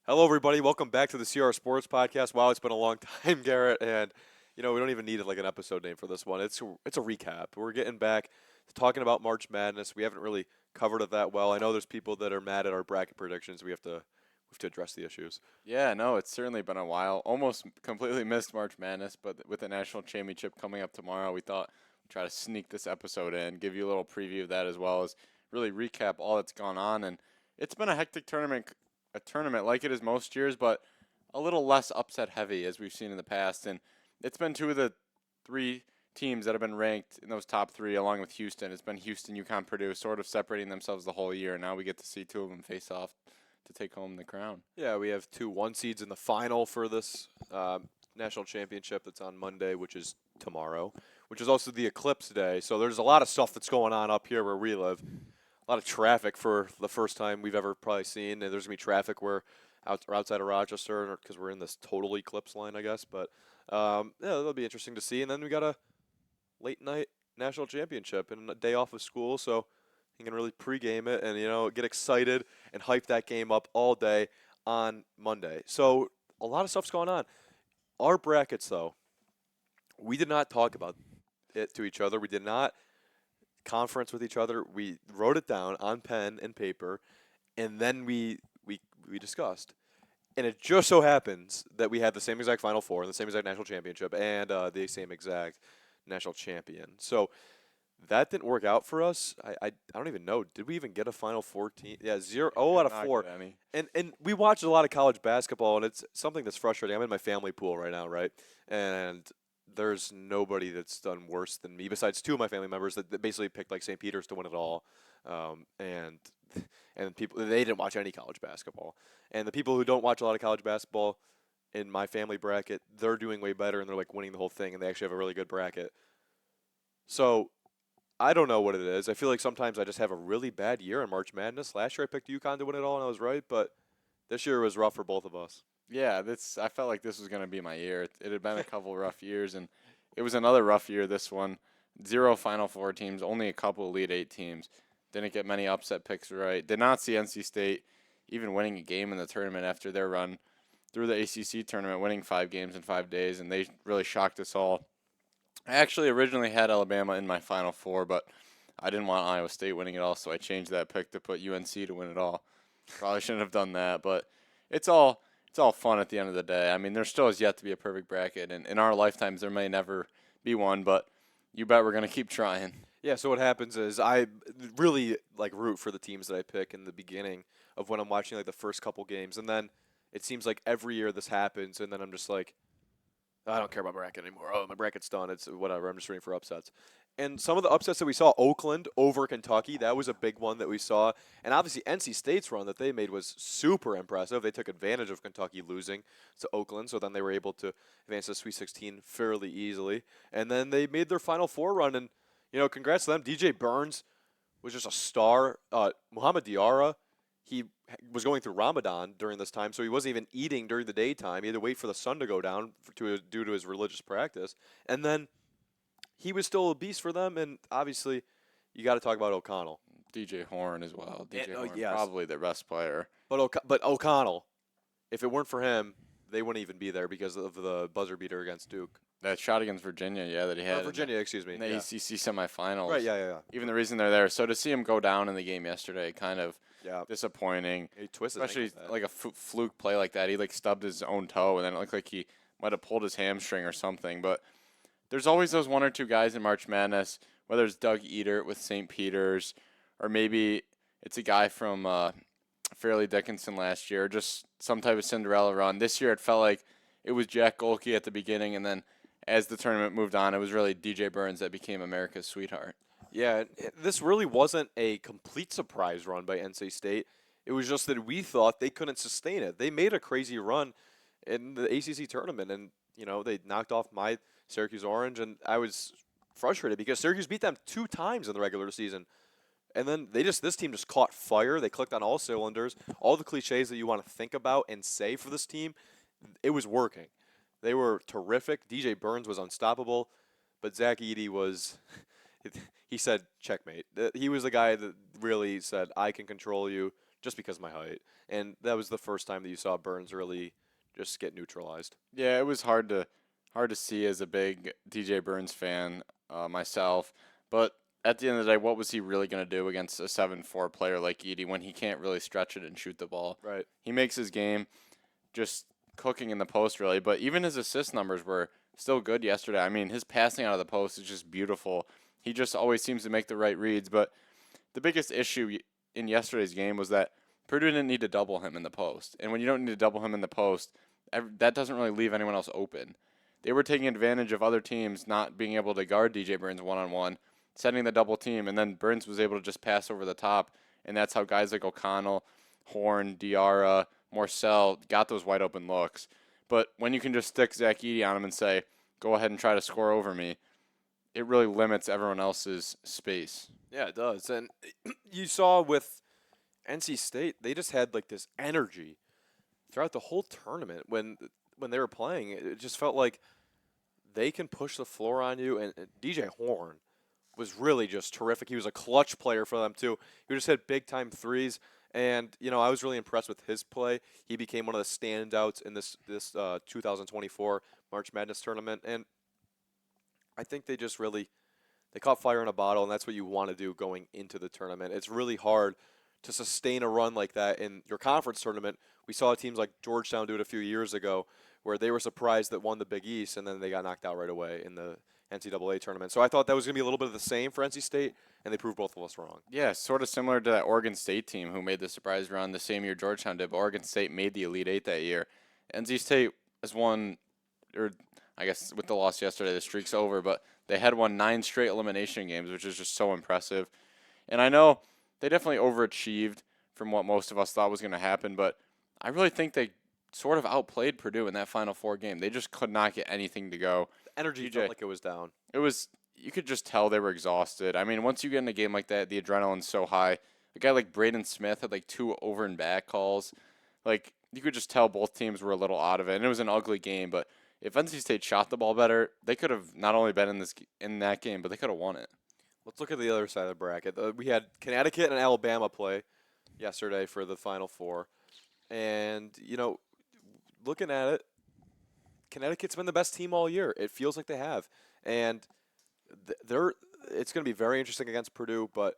Hello, everybody. Welcome back to the CR Sports Podcast. Wow, it's been a long time, Garrett, and we don't even need like an episode name for this one. It's a recap. We're getting back to talking about March Madness. We haven't really covered it that well. I know there's people that are mad at our bracket predictions. We have to address the issues. Yeah, no, it's certainly been a while. Almost completely missed March Madness, but with the national championship coming up tomorrow, we thought we'd try to sneak this episode in, give you a little preview of that as well as really recap all that's gone on. And it's been a hectic tournament, a tournament like it is most years, but a little less upset heavy as we've seen in the past. And it's been two of the three teams that have been ranked in those top three, along with Houston. It's been Houston, UConn, Purdue, sort of separating themselves the whole year. And now we get to see two of them face off to take home the crown. Yeah, we have two 1 seeds in the final for this national championship that's on Monday, which is tomorrow, which is also the eclipse day. So there's a lot of stuff that's going on up here where we live. A lot of traffic for the first time we've ever probably seen. And there's going to be traffic outside of Rochester because we're in this total eclipse line, I guess. But, yeah, that'll be interesting to see. And then we got a late night national championship and a day off of school. So you can really pregame it and, get excited and hype that game up all day on Monday. So a lot of stuff's going on. Our brackets, though, we did not talk about it to each other. We did not conference with each other. We wrote it down on pen and paper, and then we discussed. And it just so happens that we had the same exact Final Four and the same exact national championship and the same exact national champion. So that didn't work out for us. I don't even know. Did we even get a Final Four team? Yeah, 0 out of 4. And we watched a lot of college basketball, and it's something that's frustrating. I'm in my family pool right now, right? And there's nobody that's done worse than me besides two of my family members that basically picked like St. Peter's to win it all. And people they didn't watch any college basketball. And the people who don't watch a lot of college basketball in my family bracket, they're doing way better and they're like winning the whole thing and they actually have a really good bracket. So I don't know what it is. I feel like sometimes I just have a really bad year in March Madness. Last year I picked UConn to win it all, and I was right, but this year was rough for both of us. Yeah, I felt like this was going to be my year. It had been a couple rough years, and it was another rough year, this one. 0 Final Four teams, only a couple Elite Eight teams. Didn't get many upset picks right. Did not see NC State even winning a game in the tournament after their run through the ACC tournament, winning 5 games in 5 days, and they really shocked us all. I actually originally had Alabama in my Final Four, but I didn't want Iowa State winning it all, so I changed that pick to put UNC to win it all. Probably shouldn't have done that, but it's all fun at the end of the day. I mean, there still has yet to be a perfect bracket, and in our lifetimes there may never be one, but you bet we're going to keep trying. Yeah, so what happens is I really like root for the teams that I pick in the beginning of when I'm watching like the first couple games, and then it seems like every year this happens, and then I'm just like, I don't care about bracket anymore. Oh, my bracket's done. It's whatever. I'm just rooting for upsets. And some of the upsets that we saw, Oakland over Kentucky, that was a big one that we saw. And obviously NC State's run that they made was super impressive. They took advantage of Kentucky losing to Oakland, so then they were able to advance to Sweet 16 fairly easily. And then they made their Final Four run, and congrats to them. DJ Burns was just a star. Muhammad Diarra, he was going through Ramadan during this time, so he wasn't even eating during the daytime. He had to wait for the sun to go down due to his religious practice. And then he was still a beast for them, and obviously you got to talk about O'Connell. DJ Horn as well. DJ Horn, yes. probably the best player. But O'Connell, if it weren't for him, they wouldn't even be there because of the buzzer beater against Duke. That shot against Virginia, that he had. Excuse me. In the ACC semifinals. Right, yeah. Even the reason they're there. So to see him go down in the game yesterday, kind of disappointing. He twisted, especially like a fluke play like that. He like stubbed his own toe, and then it looked like he might have pulled his hamstring or something. But there's always those one or two guys in March Madness, whether it's Doug Edert with St. Peter's, or maybe it's a guy from Fairleigh Dickinson last year, just some type of Cinderella run. This year it felt like it was Jack Golke at the beginning, and then as the tournament moved on, it was really DJ Burns that became America's sweetheart. Yeah, this really wasn't a complete surprise run by NC State. It was just that we thought they couldn't sustain it. They made a crazy run in the ACC tournament, and they knocked off my Syracuse Orange, and I was frustrated because Syracuse beat them 2 times in the regular season. And then this team just caught fire. They clicked on all cylinders. All the cliches that you want to think about and say for this team, it was working. They were terrific. DJ Burns was unstoppable, but Zach Edey was he said checkmate. He was the guy that really said, I can control you. just because of my height. And that was the first time that you saw Burns really just get neutralized. Yeah, it was hard to see as a big DJ Burns fan myself. But at the end of the day, what was he really going to do against a 7'4" player like Edey when he can't really stretch it and shoot the ball? Right. He makes his game just cooking in the post, really. But even his assist numbers were still good yesterday. I mean, his passing out of the post is just beautiful. He just always seems to make the right reads. But the biggest issue in yesterday's game was that Purdue didn't need to double him in the post. And when you don't need to double him in the post, that doesn't really leave anyone else open. They were taking advantage of other teams not being able to guard DJ Burns one-on-one, setting the double team, and then Burns was able to just pass over the top, and that's how guys like O'Connell, Horn, Diarra, Morcell got those wide open looks. But when you can just stick Zach Edey on him and say, go ahead and try to score over me, it really limits everyone else's space. Yeah, it does. And you saw with NC State, they just had like this energy throughout the whole tournament when they were playing. It just felt like they can push the floor on you. And DJ Horn was really just terrific. He was a clutch player for them too. He just had big time threes. And I was really impressed with his play. He became one of the standouts in this 2024 March Madness tournament. And I think they just really they caught fire in a bottle, and that's what you want to do going into the tournament. It's really hard to sustain a run like that in your conference tournament. We saw teams like Georgetown do it a few years ago where they were surprised that won the Big East, and then they got knocked out right away in the NCAA tournament. So I thought that was going to be a little bit of the same for NC State, and they proved both of us wrong. Yeah, sort of similar to that Oregon State team who made the surprise run the same year Georgetown did, but Oregon State made the Elite Eight that year. NC State has won, or I guess with the loss yesterday, the streak's over, but they had won 9 straight elimination games, which is just so impressive. And I know they definitely overachieved from what most of us thought was going to happen, but I really think they sort of outplayed Purdue in that Final Four game. They just could not get anything to go. The energy felt like it was down. You could just tell they were exhausted. I mean, once you get in a game like that, the adrenaline's so high. A guy like Braden Smith had like 2 over and back calls. Like, you could just tell both teams were a little out of it, and it was an ugly game, but if NC State shot the ball better, they could have not only been in that game, but they could have won it. Let's look at the other side of the bracket. We had Connecticut and Alabama play yesterday for the Final Four. And, looking at it, Connecticut's been the best team all year. It feels like they have. And it's going to be very interesting against Purdue, but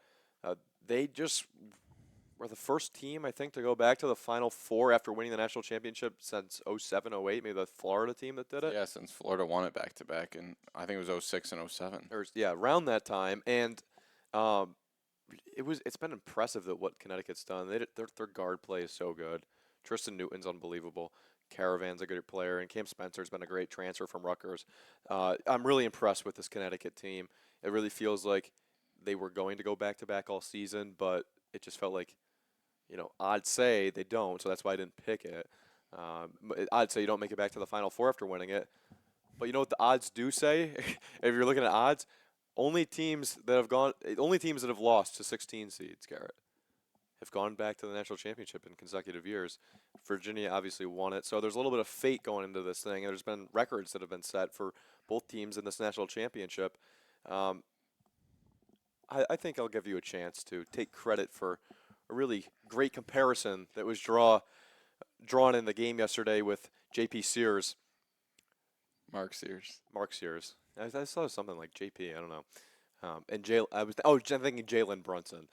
they just were the first team, I think, to go back to the Final Four after winning the national championship since 07, 08, maybe the Florida team that did it. Yeah, since Florida won it back-to-back, and I think it was 06 and 07. Around that time. And it's been impressive that what Connecticut's done. Their guard play is so good. Tristan Newton's unbelievable. Caravan's a good player, and Cam Spencer's been a great transfer from Rutgers. I'm really impressed with this Connecticut team. It really feels like they were going to go back-to-back all season, but it just felt like, odds say they don't, so that's why I didn't pick it. Odds say you don't make it back to the Final Four after winning it. But you know what the odds do say? If you're looking at odds, only teams that have lost to 16 seeds, Garrett, have gone back to the national championship in consecutive years. Virginia obviously won it, so there's a little bit of fate going into this thing. And there's been records that have been set for both teams in this national championship. I think I'll give you a chance to take credit for a really great comparison that was drawn in the game yesterday with J.P. Sears. Mark Sears. I saw something like J.P. I don't know. And I'm thinking Jalen Brunson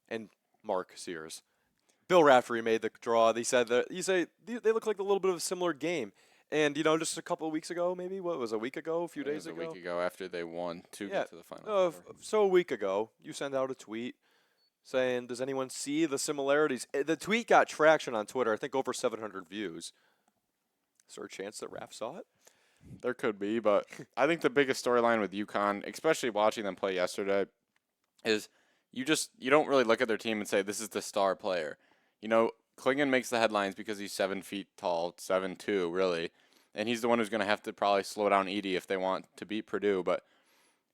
and Mark Sears. Bill Raftery made the draw. They said that they look like a little bit of a similar game. And just a couple of weeks ago, maybe a week ago, a few days ago. A week ago after they won to get to the final. So a week ago, you sent out a tweet saying, "Does anyone see the similarities?" The tweet got traction on Twitter. I think over 700 views. Is there a chance that Raf saw it? There could be, but I think the biggest storyline with UConn, especially watching them play yesterday, is you don't really look at their team and say this is the star player. Klingon makes the headlines because he's 7 feet tall, 7'2", really, and he's the one who's going to have to probably slow down Edey if they want to beat Purdue. But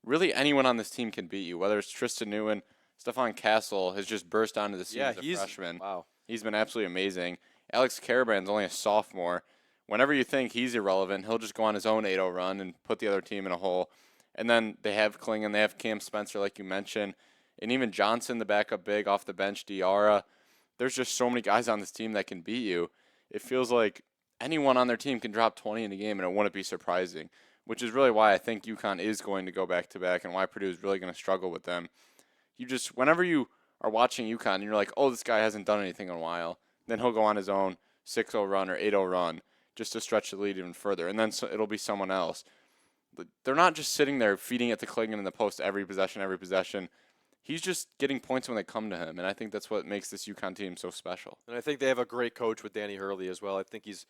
really, anyone on this team can beat you. Whether it's Tristan Newton, Stephon Castle has just burst onto the scene as a freshman. Wow, he's been absolutely amazing. Alex Caravan's only a sophomore. Whenever you think he's irrelevant, he'll just go on his own 8-0 run and put the other team in a hole. And then they have Klingon, they have Cam Spencer, like you mentioned, and even Johnson, the backup big off the bench, Diarra. there's just so many guys on this team that can beat you. It feels like anyone on their team can drop 20 in a game, and it wouldn't be surprising, which is really why I think UConn is going to go back-to-back and why Purdue is really going to struggle with them. Whenever you are watching UConn and you're like, oh, this guy hasn't done anything in a while, then he'll go on his own 6-0 run or 8-0 run just to stretch the lead even further, and then it'll be someone else. But they're not just sitting there feeding it to Klingon in the post every possession. He's just getting points when they come to him, and I think that's what makes this UConn team so special. And I think they have a great coach with Danny Hurley as well. I think he's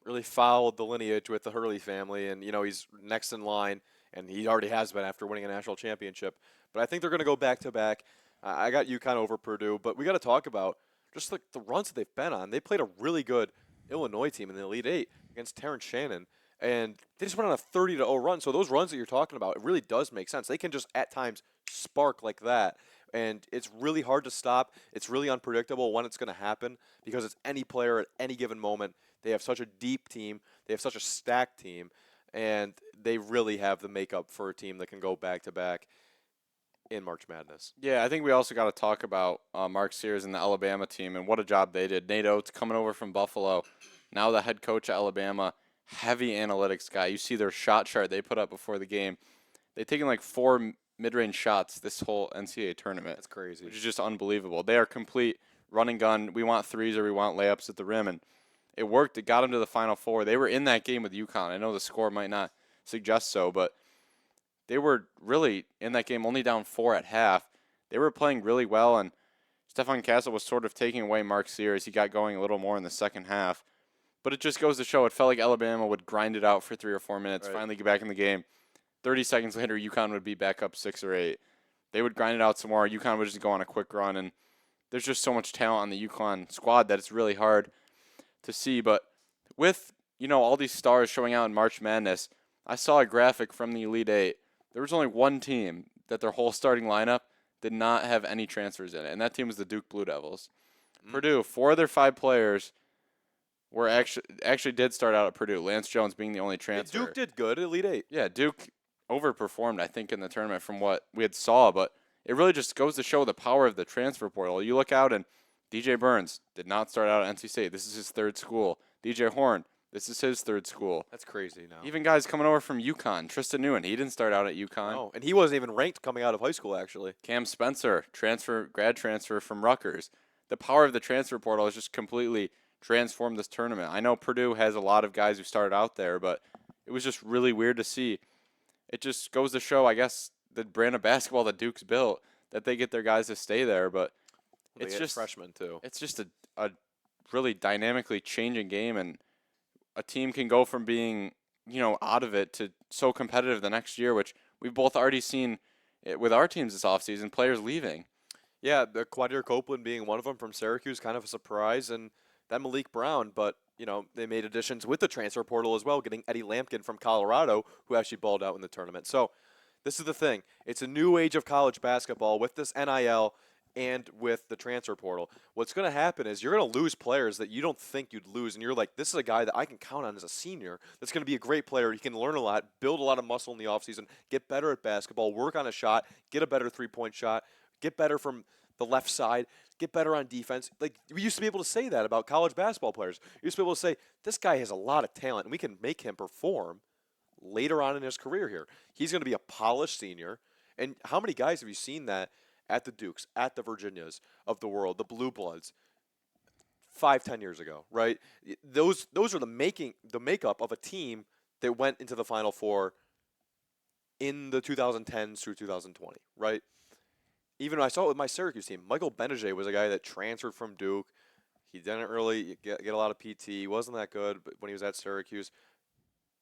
really followed the lineage with the Hurley family, and he's next in line, and he already has been after winning a national championship. But I think they're going to go back-to-back. I got UConn over Purdue, but we got to talk about just like the runs that they've been on. They played a really good Illinois team in the Elite Eight against Terrence Shannon, and they just went on a 30-0 run. So those runs that you're talking about, it really does make sense. They can just at times spark like that, and it's really hard to stop. It's really unpredictable when it's going to happen because it's any player at any given moment. They have such a deep team. They have such a stacked team, and they really have the makeup for a team that can go back-to-back in March Madness. Yeah, I think we also got to talk about Mark Sears and the Alabama team and what a job they did. Nate Oates coming over from Buffalo, now the head coach at Alabama, heavy analytics guy. You see their shot chart they put up before the game. They've taken like 4 mid-range shots this whole NCAA tournament. That's crazy. Which is just unbelievable. They are complete run and gun. We want threes or we want layups at the rim, and it worked. It got them to the Final Four. They were in that game with UConn. I know the score might not suggest so, but they were really in that game only down 4 at half. They were playing really well, and Stefan Castle was sort of taking away Mark Sears. He got going a little more in the second half. But it just goes to show it felt like Alabama would grind it out for 3 or 4 minutes, Right. finally get back in the game. 30 seconds later, UConn would be back up 6 or 8. They would grind it out some more. UConn would just go on a quick run, and there's just so much talent on the UConn squad that it's really hard to see. But with, all these stars showing out in March Madness, I saw a graphic from the Elite Eight. There was only one team that their whole starting lineup did not have any transfers in it, and that team was the Duke Blue Devils. Purdue, 4 of their 5 players were actually did start out at Purdue. Lance Jones being the only transfer. Duke did good at Elite Eight. Yeah, Duke overperformed, I think, in the tournament from what we had saw, but it really just goes to show the power of the transfer portal. You look out, and DJ Burns did not start out at NC State. This is his 3rd school. DJ Horn, this is his 3rd school. That's crazy now. Even guys coming over from UConn. Tristan Nguyen, he didn't start out at UConn. Oh, and he wasn't even ranked coming out of high school, actually. Cam Spencer, grad transfer from Rutgers. The power of the transfer portal has just completely transformed this tournament. I know Purdue has a lot of guys who started out there, but it was just really weird to see. It just goes to show, I guess, the brand of basketball that Duke's built, that they get their guys to stay there. But They it's get just freshmen too. It's just a really dynamically changing game, and a team can go from being out of it to so competitive the next year, which we've both already seen it with our teams this offseason, players leaving. Yeah, the Quadir Copeland being one of them from Syracuse, kind of a surprise, and then Malik Brown. But they made additions with the transfer portal as well, getting Eddie Lampkin from Colorado, who actually balled out in the tournament. So this is the thing. It's a new age of college basketball with this NIL and with the transfer portal. What's going to happen is you're going to lose players that you don't think you'd lose, and you're like, this is a guy that I can count on as a senior that's going to be a great player. He can learn a lot, build a lot of muscle in the offseason, get better at basketball, work on a shot, get a better three-point shot, get better from the left side, get better on defense. Like, we used to be able to say that about college basketball players. We used to be able to say, this guy has a lot of talent, and we can make him perform later on in his career here. He's going to be a polished senior. And how many guys have you seen that at the Dukes, at the Virginias of the world, the Blue Bloods, 5-10 years ago, right? Those are the makeup of a team that went into the Final Four in the 2010s through 2020, right? Even I saw it with my Syracuse team. Michael Benajay was a guy that transferred from Duke. He didn't really get a lot of PT. He wasn't that good but when he was at Syracuse,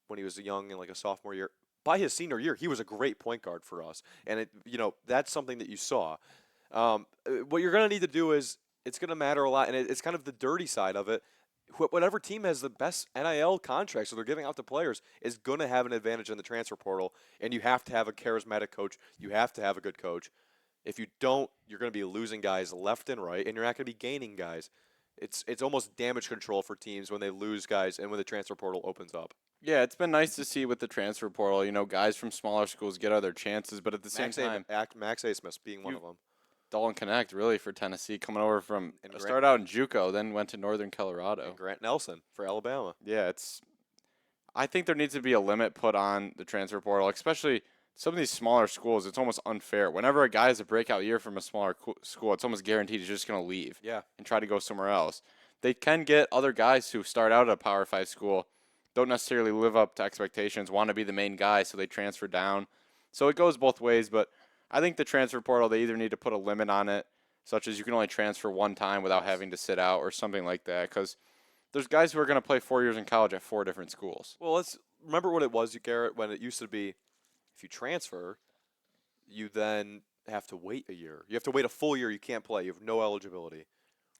when he was young and like a sophomore year. By his senior year, he was a great point guard for us. And, that's something that you saw. What you're going to need to do is it's going to matter a lot, and it's kind of the dirty side of it. Whatever team has the best NIL contracts that they're giving out to players is going to have an advantage in the transfer portal, and you have to have a charismatic coach. You have to have a good coach. If you don't, you're going to be losing guys left and right, and you're not going to be gaining guys. It's almost damage control for teams when they lose guys and when the transfer portal opens up. Yeah, it's been nice to see with the transfer portal, guys from smaller schools get other chances, but at the same time, Max Asmus being one of them. Dalton Connect, really, for Tennessee, coming over from And Grant- started out in JUCO, then went to Northern Colorado. And Grant Nelson for Alabama. Yeah, I think there needs to be a limit put on the transfer portal, especially some of these smaller schools. It's almost unfair. Whenever a guy has a breakout year from a smaller school, it's almost guaranteed he's just going to leave Yeah. and try to go somewhere else. They can get other guys who start out at a Power 5 school, don't necessarily live up to expectations, want to be the main guy, so they transfer down. So it goes both ways, but I think the transfer portal, they either need to put a limit on it, such as you can only transfer one time without having to sit out or something like that, because there's guys who are going to play 4 years in college at 4 different schools. Well, let's remember what it was, Garrett, when it used to be if you transfer, you then have to wait a year. You have to wait a full year. You can't play. You have no eligibility.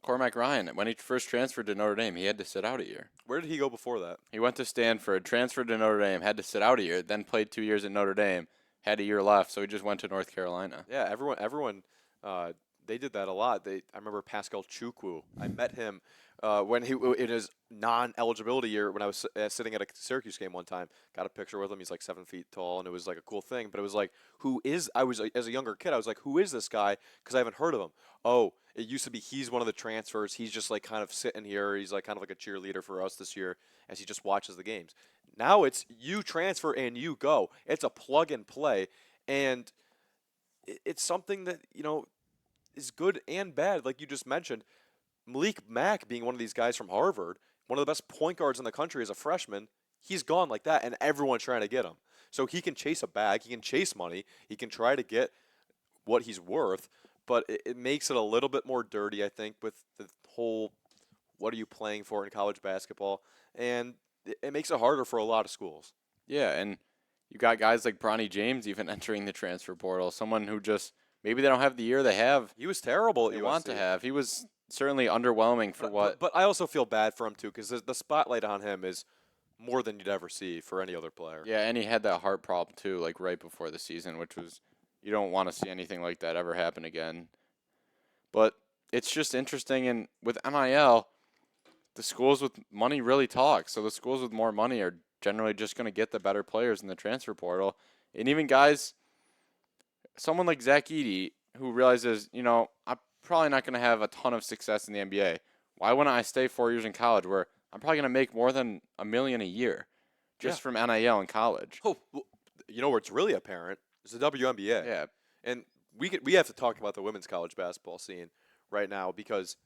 Cormac Ryan, when he first transferred to Notre Dame, he had to sit out a year. Where did he go before that? He went to Stanford, transferred to Notre Dame, had to sit out a year, then played 2 years at Notre Dame, had a year left, so he just went to North Carolina. Yeah, everyone, they did that a lot. I remember Pascal Chukwu. I met him when he in his non-eligibility year when I was sitting at a Syracuse game one time. Got a picture with him. He's like 7 feet tall, and it was like a cool thing. But it was like, I was as a younger kid, I was like, who is this guy? Because I haven't heard of him. Oh, it used to be he's one of the transfers. He's just like kind of sitting here. He's like kind of like a cheerleader for us this year as he just watches the games. Now it's you transfer and you go. It's a plug and play, and it's something that is good and bad. Like you just mentioned, Malik Mack being one of these guys from Harvard, one of the best point guards in the country as a freshman, he's gone like that, and everyone's trying to get him. So he can chase a bag, he can chase money, he can try to get what he's worth, but it makes it a little bit more dirty, I think, with the whole what are you playing for in college basketball, and it makes it harder for a lot of schools. Yeah, and you got guys like Bronny James even entering the transfer portal, someone who just maybe they don't have the year they have. He was terrible at They USC. want to have. He was certainly underwhelming for what. But I also feel bad for him too, because the spotlight on him is more than you'd ever see for any other player. Yeah, and he had that heart problem too, like right before the season, which was you don't want to see anything like that ever happen again. But it's just interesting, and with NIL, the schools with money really talk. So the schools with more money are generally just going to get the better players in the transfer portal, and even guys, someone like Zach Edey, who realizes, I'm probably not going to have a ton of success in the NBA. Why wouldn't I stay 4 years in college where I'm probably going to make more than $1 million a year just from NIL in college? Oh, well, where it's really apparent is the WNBA. Yeah. And we have to talk about the women's college basketball scene right now because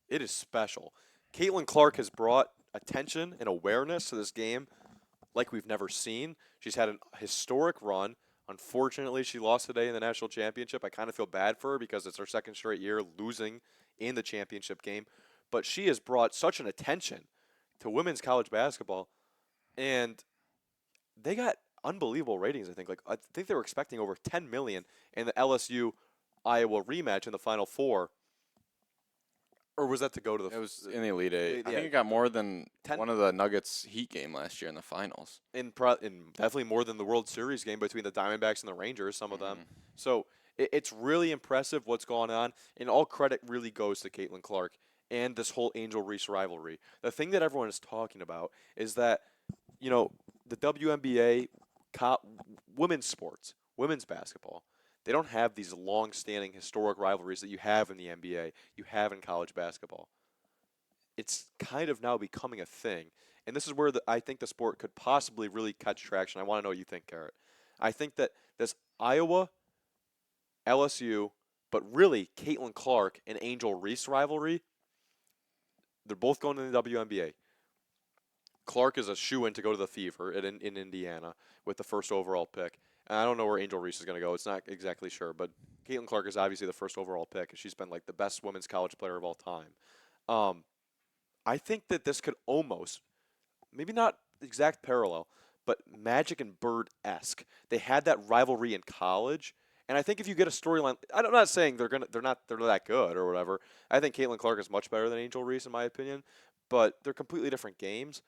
it is special. Caitlin Clark has brought attention and awareness to this game like we've never seen. She's had a historic run. Unfortunately, she lost today in the national championship. I kind of feel bad for her because it's her second straight year losing in the championship game. But she has brought such an attention to women's college basketball, and they got unbelievable ratings. I think they were expecting over 10 million in the LSU Iowa rematch in the Final Four. Or was that to go to the? It was in the Elite Eight. I Yeah. think it got more than 10 one of the Nuggets Heat game last year in the finals. in definitely more than the World Series game between the Diamondbacks and the Rangers. Some of them. Mhm. So it's really impressive what's going on, and all credit really goes to Caitlin Clark and this whole Angel Reese rivalry. The thing that everyone is talking about is that the WNBA, women's sports, women's basketball. They don't have these long-standing historic rivalries that you have in the NBA, you have in college basketball. It's kind of now becoming a thing. And this is where I think the sport could possibly really catch traction. I want to know what you think, Garrett. I think that this Iowa, LSU, but really Caitlin Clark and Angel Reese rivalry, they're both going to the WNBA. Clark is a shoo-in to go to the Fever in Indiana with the first overall pick. And I don't know where Angel Reese is going to go. It's not exactly sure. But Caitlin Clark is obviously the first overall pick. She's been like the best women's college player of all time. I think that this could almost, maybe not exact parallel, but Magic and Bird-esque. They had that rivalry in college. And I think if you get a storyline, I'm not saying they're that good or whatever. I think Caitlin Clark is much better than Angel Reese in my opinion. But they're completely different games.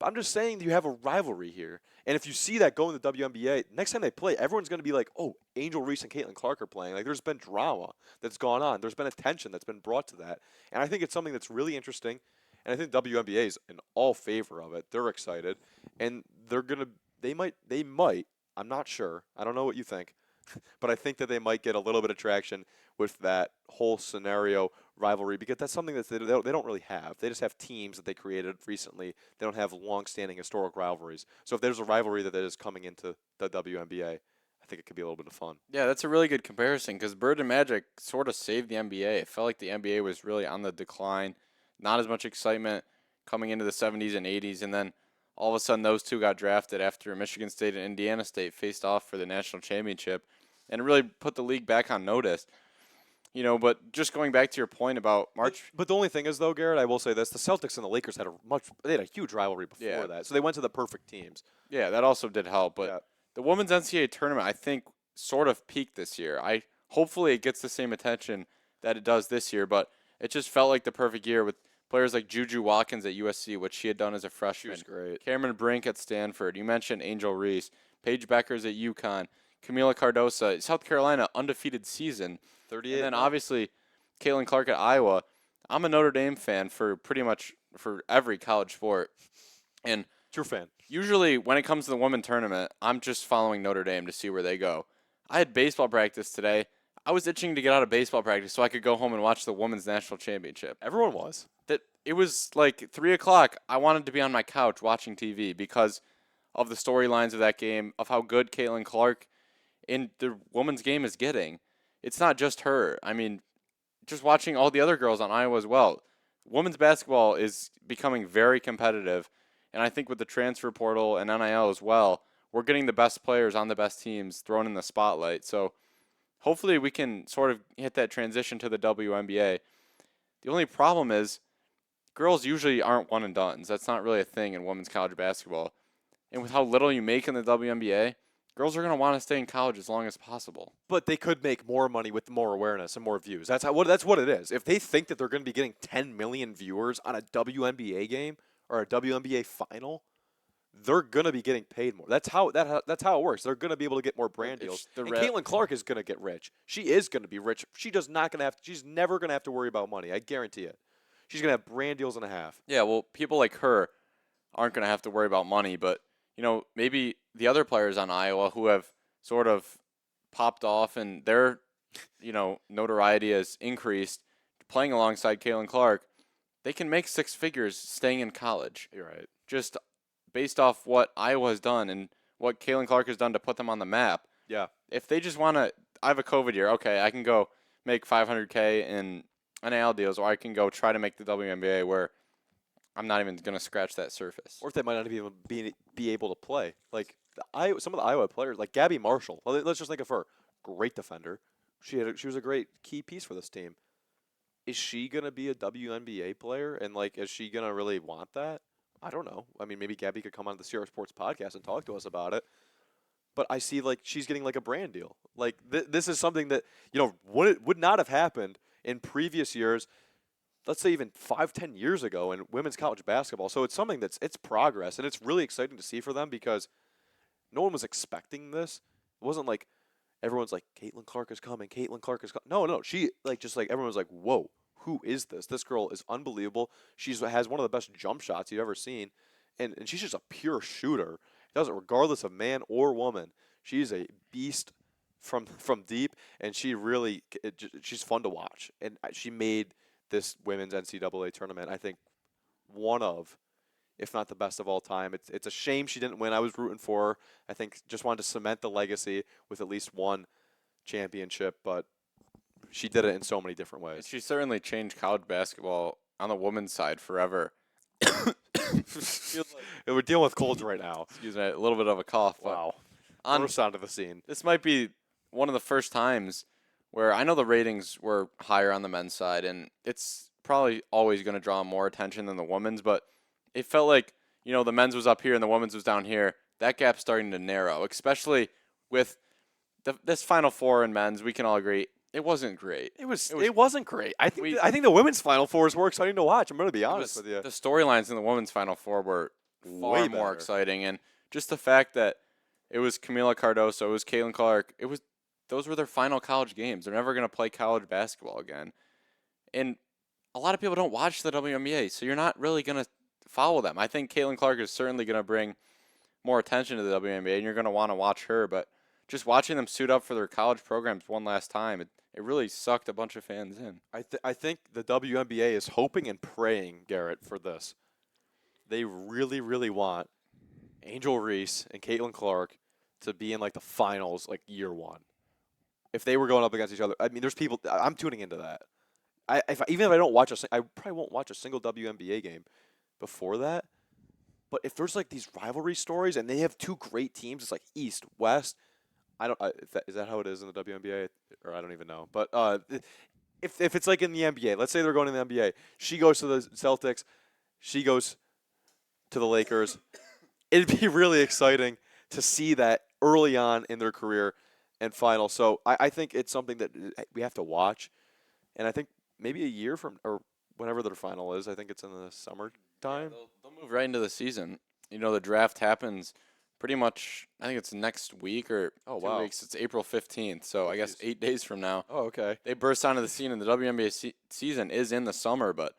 I'm just saying you have a rivalry here. And if you see that go in the WNBA, next time they play, everyone's going to be like, oh, Angel Reese and Caitlin Clark are playing. Like, there's been drama that's gone on. There's been attention that's been brought to that. And I think it's something that's really interesting. And I think WNBA is in all favor of it. They're excited. And they might, I'm not sure. I don't know what you think. but I think that they might get a little bit of traction with that whole scenario rivalry because that's something that they don't really have. They just have teams that they created recently. They don't have long-standing historic rivalries. So if there's a rivalry that is coming into the WNBA, I think it could be a little bit of fun. Yeah, that's a really good comparison because Bird and Magic sort of saved the NBA. It felt like the NBA was really on the decline, not as much excitement coming into the 70s and 80s, and then all of a sudden those two got drafted after Michigan State and Indiana State faced off for the national championship, and it really put the league back on notice. But just going back to your point about March. But the only thing is, though, Garrett, I will say this: the Celtics and the Lakers they had a huge rivalry before that, so they went to the perfect teams. Yeah, that also did help. But Yeah. the women's NCAA tournament, I think, sort of peaked this year. Hopefully it gets the same attention that it does this year, but it just felt like the perfect year with players like Juju Watkins at USC, which she had done as a She freshman. was great. Cameron Brink at Stanford. You mentioned Angel Reese. Paige Beckers at UConn. Camila Cardosa, South Carolina, undefeated season. 38. And then obviously Caitlin Clark at Iowa. I'm a Notre Dame fan for pretty much for every college sport. And True fan. usually when it comes to the women's tournament, I'm just following Notre Dame to see where they go. I had baseball practice today. I was itching to get out of baseball practice so I could go home and watch the women's national championship. Everyone was. That it was like 3:00. I wanted to be on my couch watching TV because of the storylines of that game, of how good Caitlin Clark in the women's game is getting. It's not just her. I mean, just watching all the other girls on Iowa as well. Women's basketball is becoming very competitive, and I think with the transfer portal and NIL as well, we're getting the best players on the best teams thrown in the spotlight. So hopefully we can sort of hit that transition to the WNBA. The only problem is girls usually aren't one and dones. That's not really a thing in women's college basketball. And with how little you make in the WNBA, girls are going to want to stay in college as long as possible. But they could make more money with more awareness and more views. That's what it is. If they think that they're going to be getting 10 million viewers on a WNBA game or a WNBA final, they're going to be getting paid more. That's how it works. They're going to be able to get more brand deals. And Caitlin Clark is going to get rich. She is going to be rich. She's never going to have to worry about money. I guarantee it. She's going to have brand deals and a half. Yeah, well, people like her aren't going to have to worry about money, but maybe the other players on Iowa who have sort of popped off and their, notoriety has increased playing alongside Caitlin Clark, they can make six figures staying in college. You're right. Just based off what Iowa has done and what Caitlin Clark has done to put them on the map. Yeah. If they just want to, I have a COVID year, okay, I can go make $500K in NIL deals, or I can go try to make the WNBA where I'm not even going to scratch that surface. Or if they might not even be able to play. Like some of the Iowa players, like Gabby Marshall. Let's just think of her. Great defender. She was a great key piece for this team. Is she going to be a WNBA player? And, is she going to really want that? I don't know. I mean, maybe Gabby could come on the Sierra Sports podcast and talk to us about it. But I see, she's getting, a brand deal. This is something that, would not have happened in previous years, let's say even 5-10 years ago in women's college basketball. So it's something it's progress, and it's really exciting to see for them because no one was expecting this. It wasn't like everyone's like, Caitlin Clark is coming, Caitlin Clark is coming. No, she, everyone was like, whoa, who is this? This girl is unbelievable. She has one of the best jump shots you've ever seen, and she's just a pure shooter. Does it regardless of man or woman. She's a beast from deep, and she's fun to watch. And she made this women's NCAA tournament, I think, one of, if not the best of all time. It's a shame she didn't win. I was rooting for her. I think just wanted to cement the legacy with at least one championship, but she did it in so many different ways. She certainly changed college basketball on the women's side forever. We're dealing with colds right now. Excuse me, a little bit of a cough. Wow. First sound of the scene. This might be one of the first times where I know the ratings were higher on the men's side, and it's probably always going to draw more attention than the women's, but it felt like, the men's was up here and the women's was down here. That gap's starting to narrow, especially with this Final Four in men's. We can all agree it wasn't great. It wasn't great. I think the women's Final Four is more exciting to watch. I'm going to be honest with you. The storylines in the women's Final Four were far more exciting, and just the fact that it was Camila Cardoso, it was Caitlin Clark, those were their final college games. They're never going to play college basketball again. And a lot of people don't watch the WNBA, so you're not really going to follow them. I think Caitlin Clark is certainly going to bring more attention to the WNBA, and you're going to want to watch her. But just watching them suit up for their college programs one last time, it really sucked a bunch of fans in. I think the WNBA is hoping and praying, Garrett, for this. They really, really want Angel Reese and Caitlin Clark to be in like the finals like year one. If they were going up against each other, I mean, there's people. I'm tuning into that. Even if I don't watch I probably won't watch a single WNBA game before that. But if there's like these rivalry stories and they have two great teams, it's like East, West. I don't. Is that how it is in the WNBA? Or I don't even know. But if it's like in the NBA, let's say they're going to the NBA. She goes to the Celtics. She goes to the Lakers. It'd be really exciting to see that early on in their career and final. So I think it's something that we have to watch. And I think maybe a year from or whenever their final is, I think it's in the summertime. Yeah, they'll move right into the season. You know, the draft happens pretty much, I think it's next week or 2 weeks. It's April 15th, so I guess 8 days from now. Oh, okay. They burst onto the scene, and the WNBA season is in the summer, but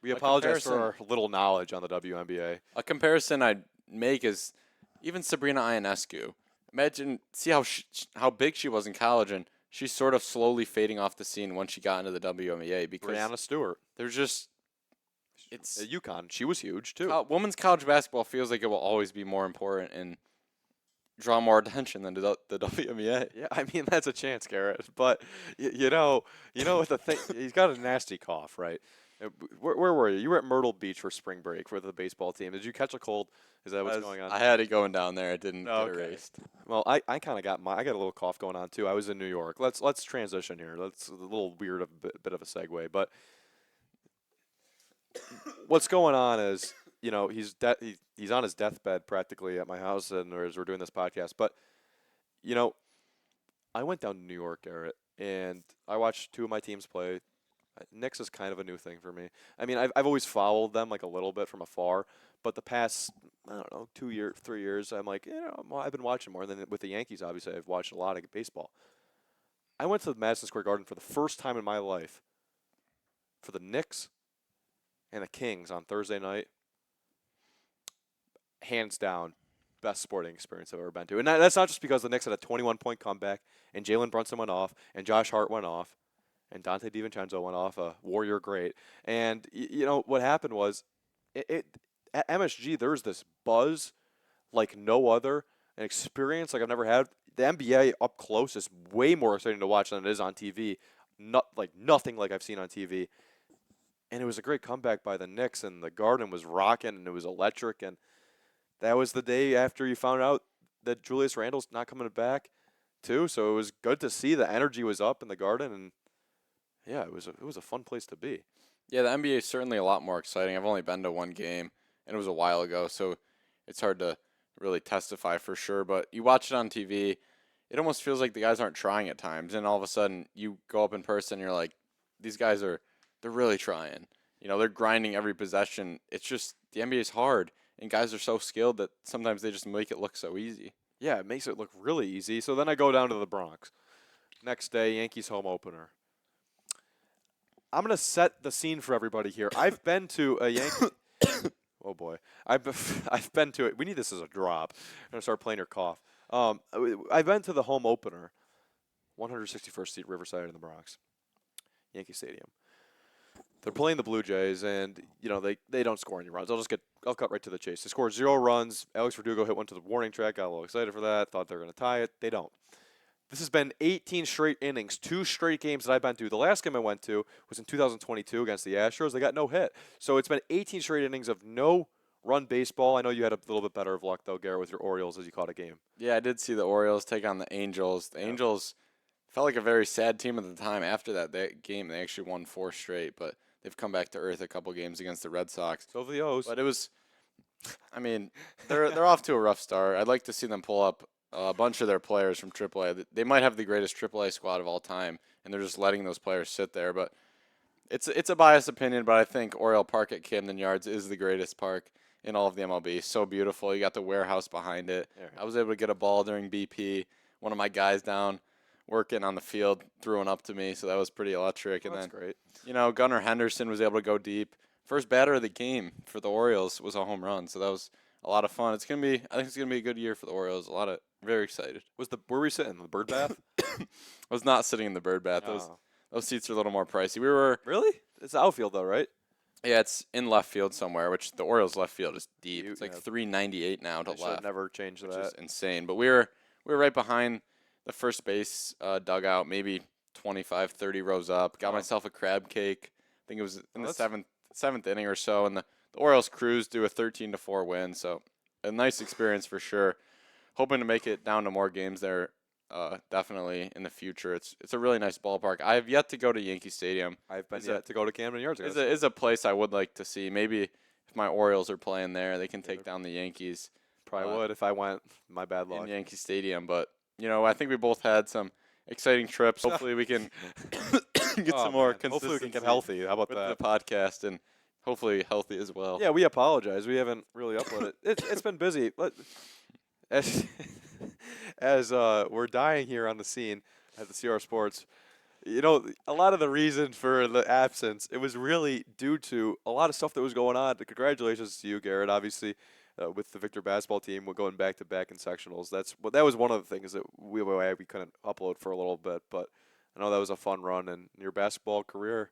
we apologize for our little knowledge on the WNBA. A comparison I'd make is even Sabrina Ionescu. Imagine, see how big she was in college, and she's sort of slowly fading off the scene once she got into the WNBA because Brianna Stewart. There's just it's at UConn. She was huge too. Women's college basketball feels like it will always be more important and draw more attention than the WNBA. Yeah, I mean that's a chance, Garrett. But you know what the thing? He's got a nasty cough, right? Where were you? You were at Myrtle Beach for spring break for the baseball team. Did you catch a cold? Is that what's going on? I had it going down there. It didn't get erased. Well, I kind of got I got a little cough going on too. I was in New York. Let's transition here. That's a little weird, bit of a segue. But what's going on is he's on his deathbed practically at my house, and as we're doing this podcast. But I went down to New York, Garrett, and I watched two of my teams play. Knicks is kind of a new thing for me. I mean, I've always followed them like a little bit from afar, but the past, I don't know, 2 years, 3 years, I'm like, I've been watching more than with the Yankees. Obviously, I've watched a lot of baseball. I went to the Madison Square Garden for the first time in my life for the Knicks and the Kings on Thursday night. Hands down, best sporting experience I've ever been to. And that's not just because the Knicks had a 21-point comeback and Jalen Brunson went off and Josh Hart went off. And Dante DiVincenzo went off, a Warrior great. And, what happened was, at MSG, there's this buzz like no other, an experience like I've never had. The NBA up close is way more exciting to watch than it is on TV. Nothing like I've seen on TV. And it was a great comeback by the Knicks, and the Garden was rocking, and it was electric. And that was the day after you found out that Julius Randle's not coming back, too. So it was good to see the energy was up in the Garden, and yeah, it was a fun place to be. Yeah, the NBA is certainly a lot more exciting. I've only been to one game, and it was a while ago, so it's hard to really testify for sure. But you watch it on TV, it almost feels like the guys aren't trying at times, and all of a sudden you go up in person, and you're like, these guys they're really trying. They're grinding every possession. It's just the NBA is hard, and guys are so skilled that sometimes they just make it look so easy. Yeah, it makes it look really easy. So then I go down to the Bronx. Next day, Yankees home opener. I'm going to set the scene for everybody here. I've been to a Yankee. Oh, boy. I've been to it. We need this as a drop. I'm going to start playing your cough. I've been to the home opener, 161st Street, Riverside in the Bronx, Yankee Stadium. They're playing the Blue Jays, and, they don't score any runs. I'll cut right to the chase. They scored 0 runs. Alex Verdugo hit one to the warning track. Got a little excited for that. Thought they were going to tie it. They don't. This has been 18 straight innings, 2 straight games that I've been to. The last game I went to was in 2022 against the Astros. They got no hit. So it's been 18 straight innings of no run baseball. I know you had a little bit better of luck, though, Garrett, with your Orioles as you caught a game. Yeah, I did see the Orioles take on the Angels. The Angels felt like a very sad team at the time. After that game, they actually won 4 straight, but they've come back to earth a couple games against the Red Sox. So the O's. But it was, I mean, they're off to a rough start. I'd like to see them pull up a bunch of their players from AAA. They might have the greatest AAA squad of all time, and they're just letting those players sit there. But it's a biased opinion, but I think Oriole Park at Camden Yards is the greatest park in all of the MLB. So beautiful. You got the warehouse behind it. Yeah. I was able to get a ball during BP. One of my guys down working on the field threw one up to me, so that was pretty electric. Oh, and that's then, great. Gunnar Henderson was able to go deep first batter of the game for the Orioles was a home run, so that was a lot of fun. I think it's gonna be a good year for the Orioles. Very excited. Where were we sitting? The bird bath? I was not sitting in the bird bath. Oh. Those seats are a little more pricey. We were Really? It's outfield though, right? Yeah, it's in left field somewhere, which the Orioles left field is deep. It's like Yeah. 398 now to They should left, never change which that. is insane. But we were right behind the first base dugout, maybe 25, 30 rows up. Got Oh. myself a crab cake. I think it was in the that's- seventh inning or so, and the Orioles cruised to a 13-4 win. So a nice experience for sure. Hoping to make it down to more games there. Definitely in the future. It's a really nice ballpark. I have yet to go to Yankee Stadium. I've been Is yet it- to go to Camden Yards. Is a place I would like to see. Maybe if my Orioles are playing there, they can take down the Yankees Probably would if I went. My bad luck. in Yankee Stadium. But I think we both had some exciting trips. Hopefully, we can get Oh, some more man. consistency. Hopefully we can get healthy. How about with that? the podcast and hopefully healthy as well. Yeah, we apologize. We haven't really uploaded. It's been busy. As we're dying here on the scene at the CR Sports, a lot of the reason for the absence, it was really due to a lot of stuff that was going on. Congratulations to you, Garrett. Obviously, with the Victor basketball team, we're going back to back in sectionals. That was one of the things that we couldn't upload for a little bit, but I know that was a fun run, and your basketball career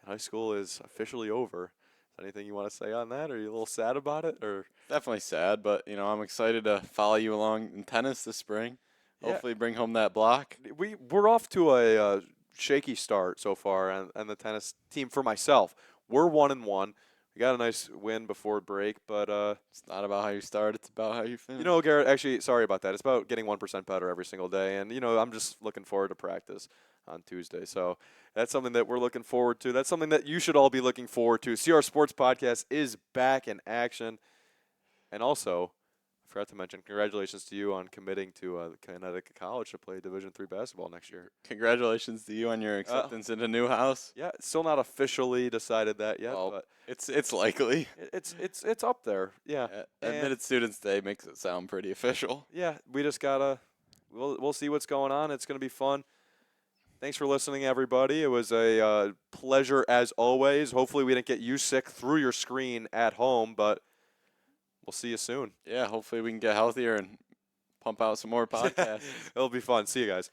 in high school is officially over. Anything you want to say on that? Are you a little sad about it, or? Definitely sad, but I'm excited to follow you along in tennis this spring. Yeah. Hopefully, bring home that block. We're off to a shaky start so far, and the tennis team for myself. We're 1-1. We got a nice win before break, but It's not about how you start; it's about how you finish. Garrett. Actually, sorry about that. It's about getting 1% better every single day, and I'm just looking forward to practice on Tuesday. So that's something that we're looking forward to. That's something that you should all be looking forward to. CR Sports Podcast is back in action. And also, I forgot to mention, congratulations to you on committing to Connecticut College to play Division III basketball next year. Congratulations to you on your acceptance into new house. Yeah, it's still not officially decided that yet, Well, but it's likely. it's up there. Yeah, Admitted Students Day makes it sound pretty official. yeah. We just gotta we'll see what's going on. It's gonna be fun. Thanks for listening, everybody. It was a pleasure as always. Hopefully, we didn't get you sick through your screen at home, but we'll see you soon. Yeah, hopefully we can get healthier and pump out some more podcasts. It'll be fun. See you guys.